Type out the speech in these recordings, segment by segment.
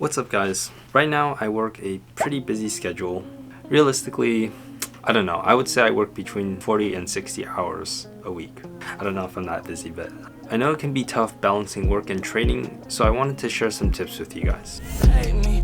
What's up guys? Right now I work a pretty busy schedule. Realistically, I don't know, I would say I work between 40 and 60 hours a week. I don't know if I'm that busy, but I know it can be tough balancing work and training, so I wanted to share some tips with you guys. Hate me,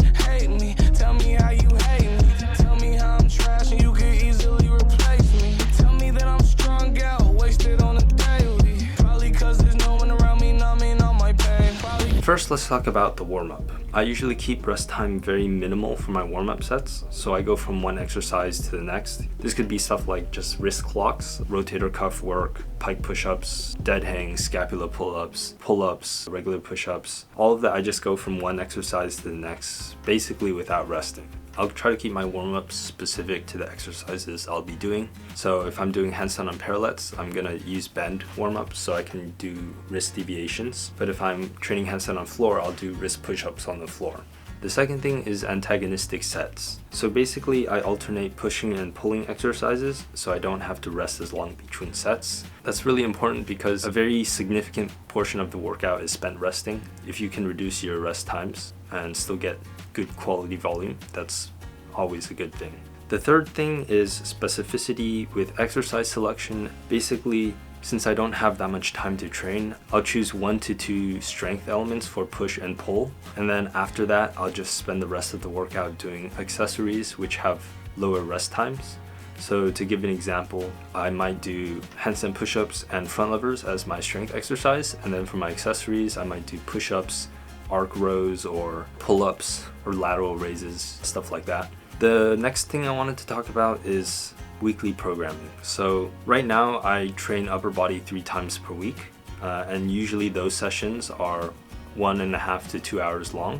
tell me how you hate me. Tell me how I'm trash and you could easily replace me. Tell me that I'm strung out, wasted on a daily. Probably cause there's no one around me numbing all my pain. First, let's talk about the warm-up. I usually keep rest time very minimal for my warm-up sets, so I go from one exercise to the next. This could be stuff like just wrist clocks, rotator cuff work, pike push-ups, dead hang, scapula pull-ups, regular push-ups. All of that I just go from one exercise to the next, basically without resting. I'll try to keep my warm-ups specific to the exercises I'll be doing. So if I'm doing handstand on parallettes, I'm gonna use bend warm-ups so I can do wrist deviations. But if I'm training handstand on floor, I'll do wrist push-ups on the floor. The second thing is antagonistic sets. So basically I alternate pushing and pulling exercises so I don't have to rest as long between sets. That's really important because a very significant portion of the workout is spent resting. If you can reduce your rest times and still get good quality volume, that's always a good thing. The third thing is specificity with exercise selection. Basically, since I don't have that much time to train, I'll choose 1 to 2 strength elements for push and pull, and then after that I'll just spend the rest of the workout doing accessories which have lower rest times. So to give an example, I might do handstand push-ups and front levers as my strength exercise, and then for my accessories I might do push-ups, arc rows, or pull-ups or lateral raises, stuff like that. The next thing I wanted to talk about is weekly programming. So right now I train upper body 3 times per week, and usually those sessions are 1.5 to 2 hours long.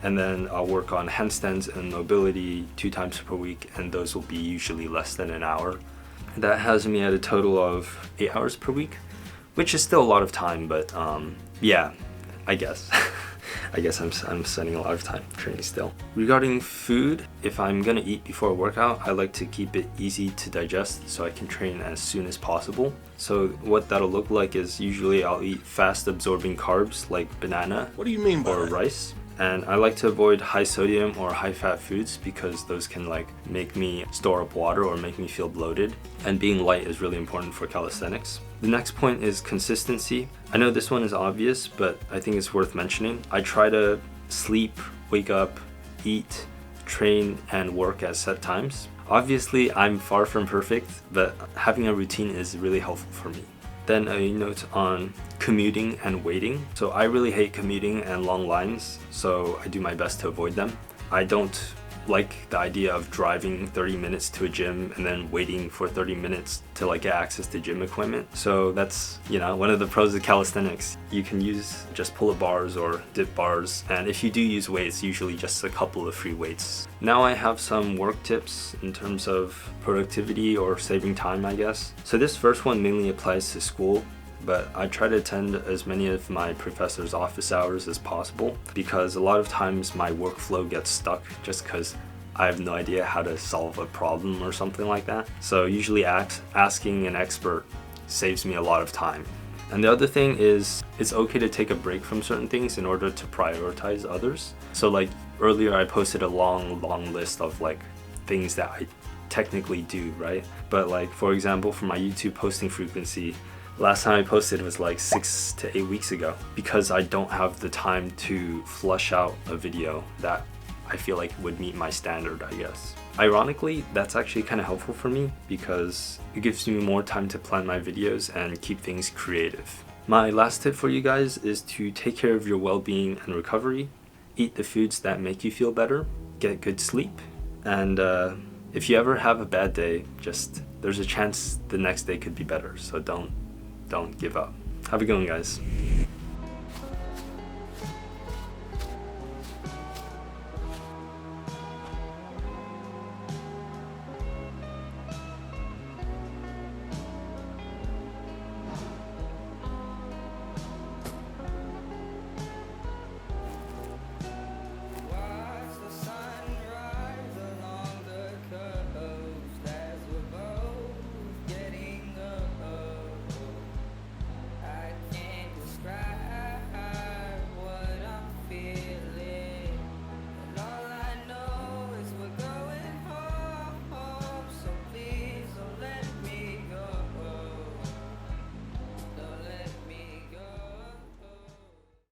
And then I'll work on handstands and mobility 2 times per week, and those will be usually less than an hour. That has me at a total of 8 hours per week, which is still a lot of time, but yeah, I guess. I guess I'm spending a lot of time training still. Regarding food, if I'm gonna eat before a workout, I like to keep it easy to digest so I can train as soon as possible. So what that'll look like is usually I'll eat fast absorbing carbs like banana. What do you mean by or that? rice. And I like to avoid high sodium or high fat foods because those can like make me store up water or make me feel bloated. And being light is really important for calisthenics. The next point is consistency. I know this one is obvious, but I think it's worth mentioning. I try to sleep, wake up, eat, train, and work at set times. Obviously, I'm far from perfect, but having a routine is really helpful for me. Then a note on commuting and waiting. So I really hate commuting and long lines, so I do my best to avoid them. I don't like the idea of driving 30 minutes to a gym and then waiting for 30 minutes to like get access to gym equipment. So that's, one of the pros of calisthenics. You can use just pull-up bars or dip bars, and if you do use weights, usually just a couple of free weights. Now I have some work tips in terms of productivity or saving time, I guess. So this first one mainly applies to school, but I try to attend as many of my professor's office hours as possible because a lot of times my workflow gets stuck just because I have no idea how to solve a problem or something like that. So usually asking an expert saves me a lot of time. And the other thing is it's okay to take a break from certain things in order to prioritize others. So like earlier I posted a long list of like things that I technically do, right? But like for example, for my YouTube posting frequency, last time I posted was like 6 to 8 weeks ago because I don't have the time to flush out a video that I feel like would meet my standard, I guess. Ironically, that's actually kind of helpful for me because it gives me more time to plan my videos and keep things creative. My last tip for you guys is to take care of your well-being and recovery. Eat the foods that make you feel better, get good sleep, and if you ever have a bad day, there's a chance the next day could be better, so don't give up. Have a good one, guys.